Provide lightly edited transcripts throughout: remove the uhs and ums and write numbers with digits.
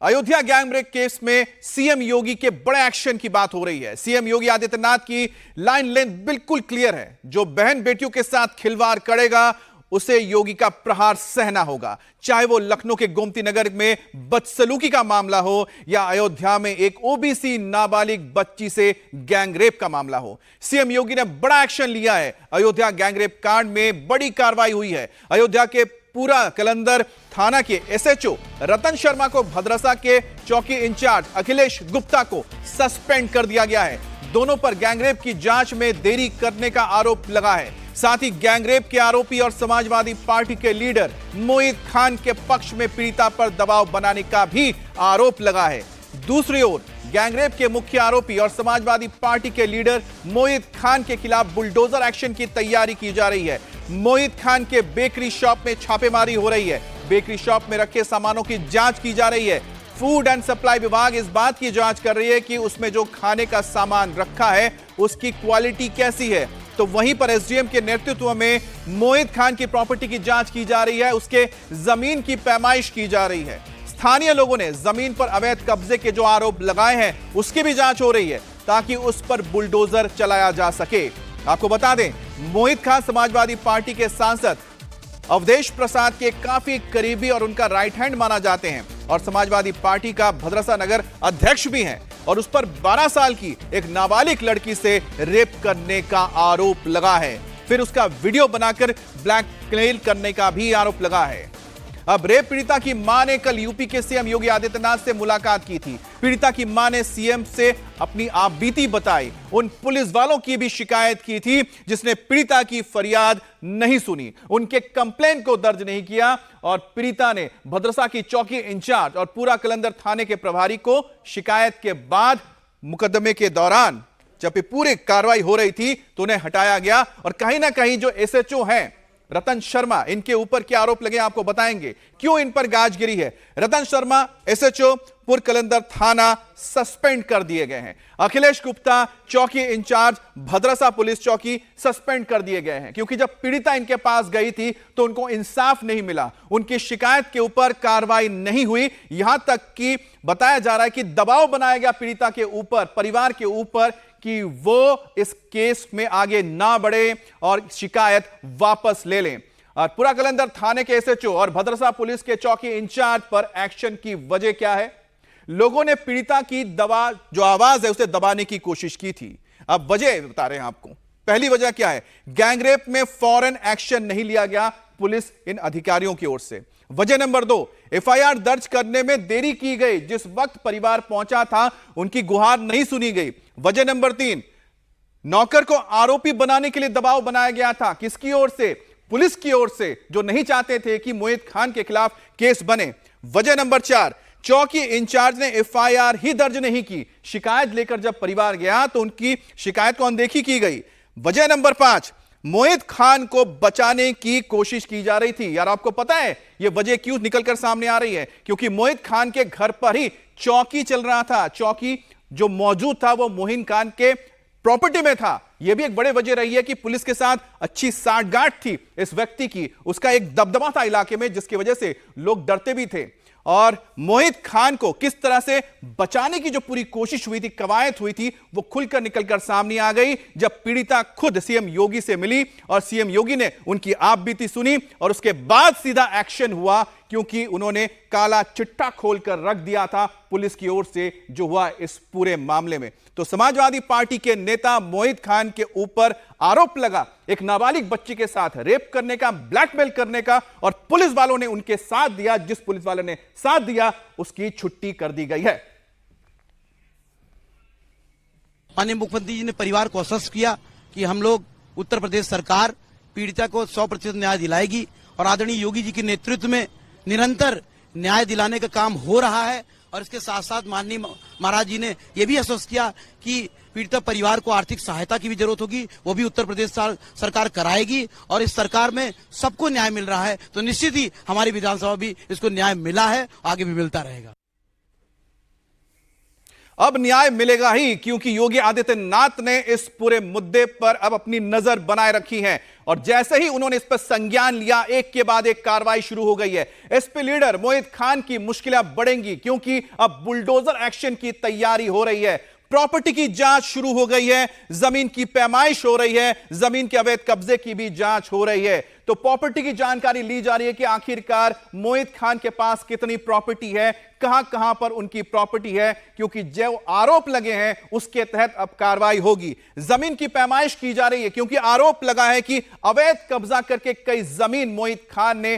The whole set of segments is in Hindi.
अयोध्या गैंगरेप केस में सीएम योगी के बड़े एक्शन की बात हो रही है। सीएम योगी आदित्यनाथ की लाइन लेंथ बिल्कुल क्लियर है। जो बहन बेटियों के साथ खिलवाड़ करेगा उसे योगी का प्रहार सहना होगा, चाहे वो लखनऊ के गोमती नगर में बदसलूकी का मामला हो या अयोध्या में एक ओबीसी नाबालिग बच्ची से गैंगरेप का मामला हो। सीएम योगी ने बड़ा एक्शन लिया है। अयोध्या गैंगरेप कांड में बड़ी कार्रवाई हुई है। अयोध्या के पूरा कलंदर थाना के एसएचओ रतन शर्मा को भद्रसा के चौकी इंचार्ज अखिलेश गुप्ता को सस्पेंड कर दिया गया है। दोनों पर गैंगरेप की जांच में देरी करने का आरोप लगा है। साथ ही गैंगरेप के आरोपी और समाजवादी पार्टी के लीडर मोहित खान के पक्ष में पीड़िता पर दबाव बनाने का भी आरोप लगा है। दूसरी ओर गैंगरेप के मुख्य आरोपी और समाजवादी पार्टी के लीडर मोहित खान के खिलाफ बुलडोजर एक्शन की तैयारी की जा रही है। मोहित खान के बेकरी शॉप में छापेमारी हो रही है। बेकरी शॉप में रखे सामानों की जांच की जा रही है। फूड एंड सप्लाई विभाग इस बात की जांच कर रही है कि उसमें जो खाने का सामान रखा है उसकी क्वालिटी कैसी है। तो वहीं पर एसडीएम के नेतृत्व में मोहित खान की प्रॉपर्टी की जांच की जा रही है। उसके जमीन की पैमाइश की जा रही है। स्थानीय लोगों ने जमीन पर अवैध कब्जे के जो आरोप लगाए हैं उसकी भी जांच हो रही है ताकि उस पर बुलडोजर चलाया जा सके। आपको बता दें, मोहित खान समाजवादी पार्टी के सांसद अवधेश प्रसाद के काफी करीबी और उनका राइट हैंड माना जाते हैं और समाजवादी पार्टी का भद्रसा नगर अध्यक्ष भी हैं और उस पर 12 साल की एक नाबालिग लड़की से रेप करने का आरोप लगा है। फिर उसका वीडियो बनाकर ब्लैकमेल करने का भी आरोप लगा है। अब रेप पीड़िता की मां ने कल यूपी के सीएम योगी आदित्यनाथ से मुलाकात की थी। पीड़िता की मां ने सीएम से अपनी आपबीती बताई। उन पुलिस वालों की भी शिकायत की थी जिसने पीड़िता की फरियाद नहीं सुनी, उनके कंप्लेंट को दर्ज नहीं किया और पीड़िता ने भद्रसा की चौकी इंचार्ज और पूरा कलंदर थाने के प्रभारी को शिकायत के बाद मुकदमे के दौरान जब पूरी कार्रवाई हो रही थी तो उन्हें हटाया गया। और कहीं ना कहीं जो एसएचओ हैं रतन शर्मा, इनके ऊपर क्या आरोप लगे आपको बताएंगे, क्यों इन पर गाज गिरी है। रतन शर्मा एसएचओ पूर्व कलंदर थाना सस्पेंड कर दिए गए हैं। अखिलेश गुप्ता चौकी इंचार्ज भद्रसा पुलिस चौकी सस्पेंड कर दिए गए हैं क्योंकि जब पीड़िता इनके पास गई थी तो उनको इंसाफ नहीं मिला। उनकी शिकायत के ऊपर कार्रवाई नहीं हुई। यहां तक कि बताया जा रहा है कि दबाव बनाया गया पीड़िता के ऊपर, परिवार के ऊपर कि वो इस केस में आगे ना बढ़े और शिकायत वापस ले लें। और पूरा कलंदर थाने के एसएचओ और भद्रसा पुलिस के चौकी इंचार्ज पर एक्शन की वजह क्या है? लोगों ने पीड़िता की जो आवाज है उसे दबाने की कोशिश की थी। अब वजह बता रहे हैं आपको। पहली वजह क्या है? गैंगरेप में फौरन एक्शन नहीं लिया गया पुलिस इन अधिकारियों की ओर से। वजह नंबर 2, एफआईआर दर्ज करने में देरी की गई। जिस वक्त परिवार पहुंचा था उनकी गुहार नहीं सुनी गई। वजह नंबर 3, नौकर को आरोपी बनाने के लिए दबाव बनाया गया था। किसकी ओर से? पुलिस की ओर से, जो नहीं चाहते थे कि मोहित खान के खिलाफ केस बने। वजह नंबर 4, चौकी इंचार्ज ने एफआईआर ही दर्ज नहीं की। शिकायत लेकर जब परिवार गया तो उनकी शिकायत को अनदेखी की गई। वजह नंबर 5, मोहित खान को बचाने की कोशिश की जा रही थी। यार आपको पता है यह वजह क्यों निकलकर सामने आ रही है? क्योंकि मोहित खान के घर पर ही चौकी चल रहा था। चौकी जो मौजूद था वो मोहित खान के प्रॉपर्टी में था। यह भी एक बड़े वजह रही है कि पुलिस के साथ अच्छी साठगांठ थी इस व्यक्ति की। उसका एक दबदबा था इलाके में जिसकी वजह से लोग डरते भी थे। और मोहित खान को किस तरह से बचाने की जो पूरी कोशिश हुई थी, कवायद हुई थी, वो खुलकर निकलकर सामने आ गई जब पीड़िता खुद सीएम योगी से मिली और सीएम योगी ने उनकी आपबीती सुनी और उसके बाद सीधा एक्शन हुआ क्योंकि उन्होंने काला चिट्ठा खोलकर रख दिया था पुलिस की ओर से जो हुआ इस पूरे मामले में। तो समाजवादी पार्टी के नेता मोहित खान के ऊपर आरोप लगा एक नाबालिग बच्ची के साथ रेप करने का, ब्लैकमेल करने का, और पुलिस वालों ने उनके साथ दिया। जिस पुलिस वाले ने साथ दिया उसकी छुट्टी कर दी गई है। माननीय मुख्यमंत्री जी ने परिवार को आश्वस्त किया कि हम लोग उत्तर प्रदेश सरकार पीड़िता को 100% न्याय दिलाएगी और आदरणीय योगी जी के नेतृत्व में निरंतर न्याय दिलाने का काम हो रहा है। और इसके साथ साथ माननीय महाराज जी ने यह भी आश्वस्त किया कि पीड़िता परिवार को आर्थिक सहायता की भी जरूरत होगी, वो भी उत्तर प्रदेश सरकार कराएगी। और इस सरकार में सबको न्याय मिल रहा है तो निश्चित ही हमारी विधानसभा भी इसको न्याय मिला है, आगे भी मिलता रहेगा। अब न्याय मिलेगा ही, क्योंकि योगी आदित्यनाथ ने इस पूरे मुद्दे पर अब अपनी नजर बनाए रखी है और जैसे ही उन्होंने इस पर संज्ञान लिया, एक के बाद एक कार्रवाई शुरू हो गई है। एसपी लीडर मोहित खान की मुश्किलें बढ़ेंगी, क्योंकि अब बुलडोजर एक्शन की तैयारी हो रही है। प्रॉपर्टी की जांच शुरू हो गई है, जमीन की पैमाइश हो रही है, जमीन के अवैध कब्जे की भी जांच हो रही है। तो प्रॉपर्टी की जानकारी ली जा रही है कि आखिरकार मोहित खान के पास कितनी प्रॉपर्टी है, कहां कहां पर उनकी प्रॉपर्टी है, क्योंकि जो आरोप लगे हैं उसके तहत अब कार्रवाई होगी। जमीन की पैमाइश की जा रही है, क्योंकि आरोप लगा है कि अवैध कब्जा करके कई जमीन मोहित खान ने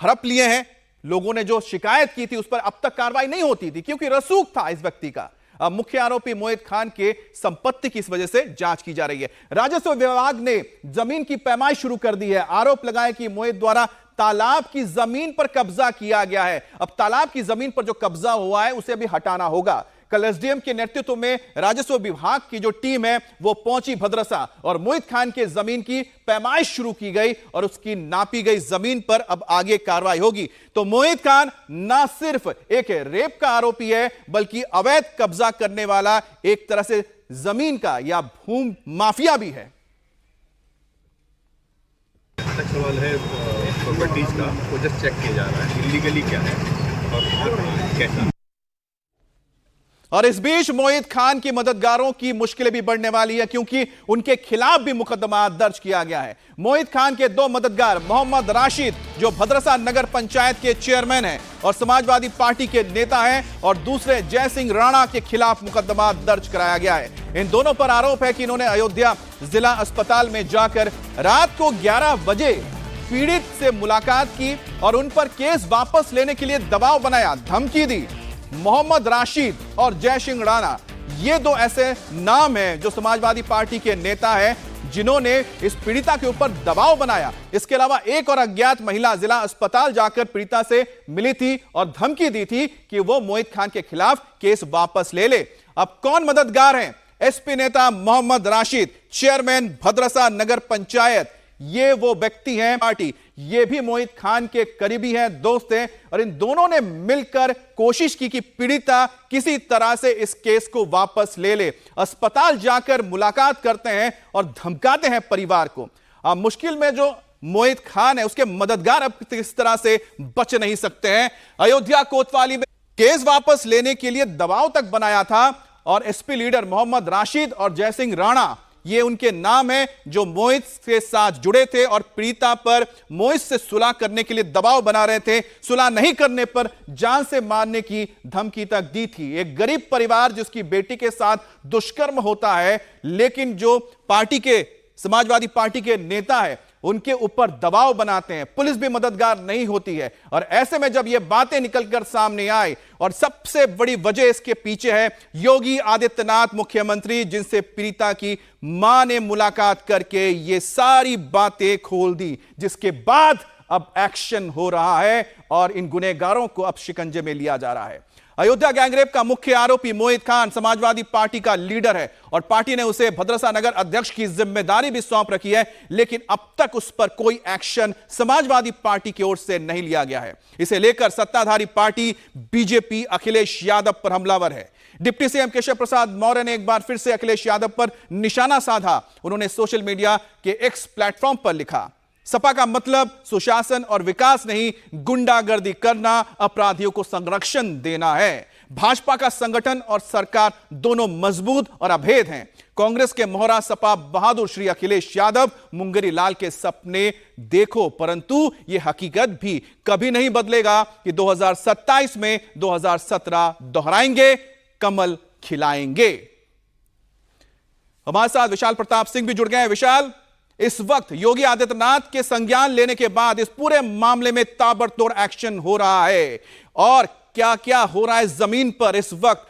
हड़प लिए हैं। लोगों ने जो शिकायत की थी उस पर अब तक कार्रवाई नहीं होती थी, क्योंकि रसूख था इस व्यक्ति का। अब मुख्य आरोपी मोहित खान के संपत्ति की इस वजह से जांच की जा रही है। राजस्व विभाग ने जमीन की पैमाइश शुरू कर दी है। आरोप लगाए कि मोहित द्वारा तालाब की जमीन पर कब्जा किया गया है। अब तालाब की जमीन पर जो कब्जा हुआ है उसे भी हटाना होगा। कल एसडीएम के नेतृत्व में राजस्व विभाग की जो टीम है वो पहुंची भद्रसा और मोहित खान के जमीन की पैमाइश शुरू की गई और उसकी नापी गई जमीन पर अब आगे कार्रवाई होगी। तो मोहित खान ना सिर्फ एक रेप का आरोपी है, बल्कि अवैध कब्जा करने वाला एक तरह से जमीन का या भूमि माफिया भी है। सवाल है प्रॉपर्टीज का, वो जस्ट चेक किया जा रहा है इलीगली क्या है और कैसा। और इस बीच मोहित खान की मददगारों की मुश्किलें भी बढ़ने वाली है, क्योंकि उनके खिलाफ भी मुकदमा दर्ज किया गया है। मोहित खान के दो मददगार मोहम्मद राशिद, जो भद्रसा नगर पंचायत के चेयरमैन हैं और समाजवादी पार्टी के नेता हैं, और दूसरे जय सिंह राणा के खिलाफ मुकदमा दर्ज कराया गया है। इन दोनों पर आरोप है कि इन्होंने अयोध्या जिला अस्पताल में जाकर रात को 11 बजे पीड़ित से मुलाकात की और उन पर केस वापस लेने के लिए दबाव बनाया, धमकी दी। मोहम्मद राशिद और जय सिंह राणा, ये दो ऐसे नाम हैं जो समाजवादी पार्टी के नेता हैं जिन्होंने इस पीड़िता के ऊपर दबाव बनाया। इसके अलावा एक और अज्ञात महिला जिला अस्पताल जाकर पीड़िता से मिली थी और धमकी दी थी कि वो मोहित खान के खिलाफ केस वापस ले ले। अब कौन मददगार हैं? एसपी नेता मोहम्मद राशिद, चेयरमैन भद्रसा नगर पंचायत, ये वो व्यक्ति हैं पार्टी, ये भी मोहित खान के करीबी हैं, दोस्त हैं, और इन दोनों ने मिलकर कोशिश की कि पीड़िता किसी तरह से इस केस को वापस ले ले। अस्पताल जाकर मुलाकात करते हैं और धमकाते हैं परिवार को। अब मुश्किल में जो मोहित खान है उसके मददगार अब इस तरह से बच नहीं सकते हैं। अयोध्या कोतवाली में केस वापस लेने के लिए दबाव तक बनाया था और एसपी लीडर मोहम्मद राशिद और जय सिंह राणा, ये उनके नाम हैं जो मोहित के साथ जुड़े थे और पीड़िता पर मोहित से सुलह करने के लिए दबाव बना रहे थे। सुलह नहीं करने पर जान से मारने की धमकी तक दी थी। एक गरीब परिवार जिसकी बेटी के साथ दुष्कर्म होता है, लेकिन जो पार्टी के समाजवादी पार्टी के नेता है उनके ऊपर दबाव बनाते हैं, पुलिस भी मददगार नहीं होती है। और ऐसे में जब ये बातें निकलकर सामने आई, और सबसे बड़ी वजह इसके पीछे है योगी आदित्यनाथ मुख्यमंत्री, जिनसे पीड़िता की मां ने मुलाकात करके ये सारी बातें खोल दी, जिसके बाद अब एक्शन हो रहा है और इन गुनहगारों को अब शिकंजे में लिया जा रहा है। अयोध्या गैंगरेप का मुख्य आरोपी मोहित खान समाजवादी पार्टी का लीडर है और पार्टी ने उसे भद्रसा नगर अध्यक्ष की जिम्मेदारी भी सौंप रखी है, लेकिन अब तक उस पर कोई एक्शन समाजवादी पार्टी की ओर से नहीं लिया गया है। इसे लेकर सत्ताधारी पार्टी बीजेपी अखिलेश यादव पर हमलावर है। डिप्टी सीएम केशव प्रसाद मौर्य ने एक बार फिर से अखिलेश यादव पर निशाना साधा। उन्होंने सोशल मीडिया के एक्स प्लेटफॉर्म पर लिखा, सपा का मतलब सुशासन और विकास नहीं, गुंडागर्दी करना, अपराधियों को संरक्षण देना है। भाजपा का संगठन और सरकार दोनों मजबूत और अभेद हैं। कांग्रेस के मोहरा सपा बहादुर श्री अखिलेश यादव मुंगेरी लाल के सपने देखो, परंतु यह हकीकत भी कभी नहीं बदलेगा कि 2027 में 2017 दोहराएंगे, कमल खिलाएंगे। हमारे साथ विशाल प्रताप सिंह भी जुड़ गए हैं। विशाल, इस वक्त योगी आदित्यनाथ के संज्ञान लेने के बाद इस पूरे मामले में ताबड़तोड़ एक्शन हो रहा है, और क्या क्या हो रहा है जमीन पर इस वक्त?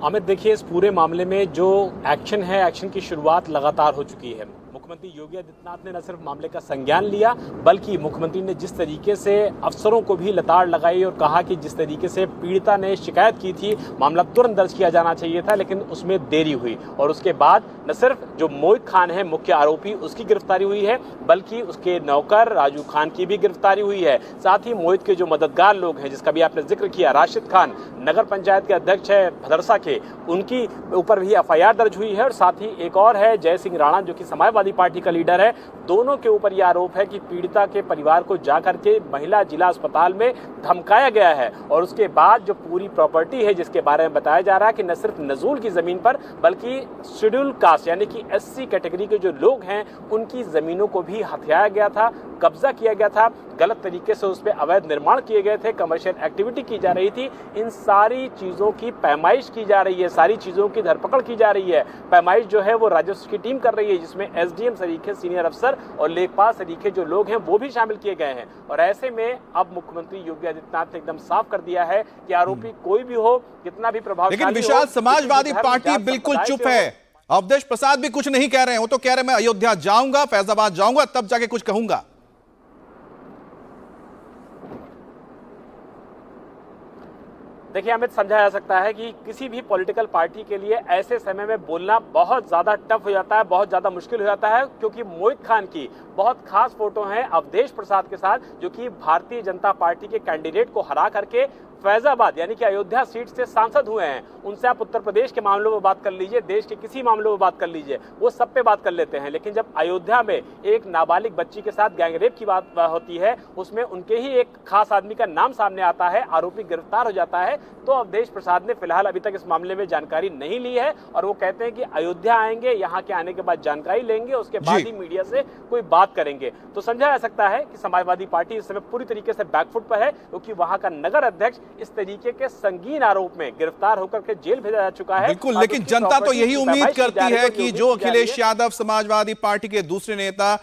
अमित, देखिए, इस पूरे मामले में जो एक्शन है, एक्शन की शुरुआत लगातार हो चुकी है। मुख्यमंत्री योगी आदित्यनाथ ने न सिर्फ मामले का संज्ञान लिया, बल्कि मुख्यमंत्री ने जिस तरीके से अफसरों को भी लताड़ लगाई और कहा कि जिस तरीके से पीड़िता ने शिकायत की थी, मामला तुरंत दर्ज किया जाना चाहिए था, लेकिन उसमें देरी हुई। और उसके बाद न सिर्फ जो मोहित खान है मुख्य आरोपी, उसकी गिरफ्तारी हुई है, बल्कि उसके नौकर राजू खान की भी गिरफ्तारी हुई है। साथ ही मोहित के जो मददगार लोग हैं, जिसका भी आपने जिक्र किया, राशिद खान नगर पंचायत के अध्यक्ष है भदरसा के, उनकी ऊपर भी एफआईआर दर्ज हुई है। और साथ ही एक और है जय सिंह राणा, जो कि समाजवादी पार्टी का लीडर है। दोनों के ऊपर यह आरोप है कि पीड़िता के परिवार को जाकर के महिला जिला अस्पताल में धमकाया गया है। और उसके बाद जो पूरी प्रॉपर्टी है, जिसके बारे में बताया जा रहा है कि न सिर्फ नजूल की जमीन पर, बल्कि शेड्यूल कास्ट यानी कि एससी कैटेगरी के जो लोग हैं, उनकी जमीनों को भी हथियाया गया था, कब्जा किया गया था, गलत तरीके से उस पर अवैध निर्माण किए गए थे, कमर्शियल एक्टिविटी की जा रही थी। इन सारी चीजों की पैमाइश की जा रही है, सारी चीजों की धरपकड़ की जा रही है। पैमाइश जो है वो राजस्व की टीम कर रही है, जिसमें एसडीएम सरीखे, सीनियर अफसर और लेखपाल सरीखे जो लोग हैं वो भी शामिल किए गए हैं। और ऐसे में अब मुख्यमंत्री योगी आदित्यनाथ ने एकदम साफ कर दिया है कि आरोपी कोई भी हो, कितना भी प्रभावशाली हो, लेकिन विशाल, समाजवादी पार्टी बिल्कुल चुप है। अवधेश प्रसाद भी कुछ नहीं कह रहे हैं। वो तो कह रहे हैं मैं अयोध्या जाऊंगा, फैजाबाद जाऊंगा, तब जाके कुछ कहूंगा। देखिए अमित, समझा जा सकता है कि किसी भी पॉलिटिकल पार्टी के लिए ऐसे समय में बोलना बहुत ज्यादा टफ हो जाता है, बहुत ज्यादा मुश्किल हो जाता है, क्योंकि मोहित खान की बहुत खास फोटो है अवधेश प्रसाद के साथ, जो कि भारतीय जनता पार्टी के कैंडिडेट को हरा करके फैजाबाद यानी कि अयोध्या सीट से सांसद हुए हैं। उनसे आप उत्तर प्रदेश के मामलों में बात कर लीजिए, देश के किसी मामलों में बात कर लीजिए, वो सब पे बात कर लेते हैं। लेकिन जब अयोध्या में एक नाबालिग बच्ची के साथ गैंगरेप की बात होती है, उसमें उनके ही एक खास आदमी का नाम सामने आता है, आरोपी गिरफ्तार हो जाता है, तो अवधेश प्रसाद ने फिलहाल अभी तक इस मामले में जानकारी नहीं ली है। और वो कहते हैं कि अयोध्या आएंगे, यहाँ के आने के बाद जानकारी लेंगे, उसके बाद ही मीडिया से कोई बात करेंगे। तो समझा जा सकता है कि समाजवादी पार्टी इस समय पूरी तरीके से बैकफुट पर है, क्योंकि वहां का नगर अध्यक्ष इस तरीके के संगीन आरोप में गिरफ्तार होकर के जेल भेजा जा चुका है। बिल्कुल, लेकिन जनता तो यही उम्मीद करती है कि जो अखिलेश यादव समाजवादी पार्टी के दूसरे नेता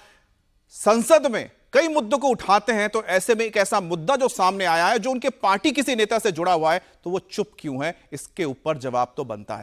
संसद में कई मुद्दों को उठाते हैं, तो ऐसे में एक ऐसा मुद्दा जो सामने आया है, जो उनके पार्टी किसी नेता से जुड़ा हुआ है, तो वो चुप क्यों है, इसके ऊपर जवाब तो बनता है।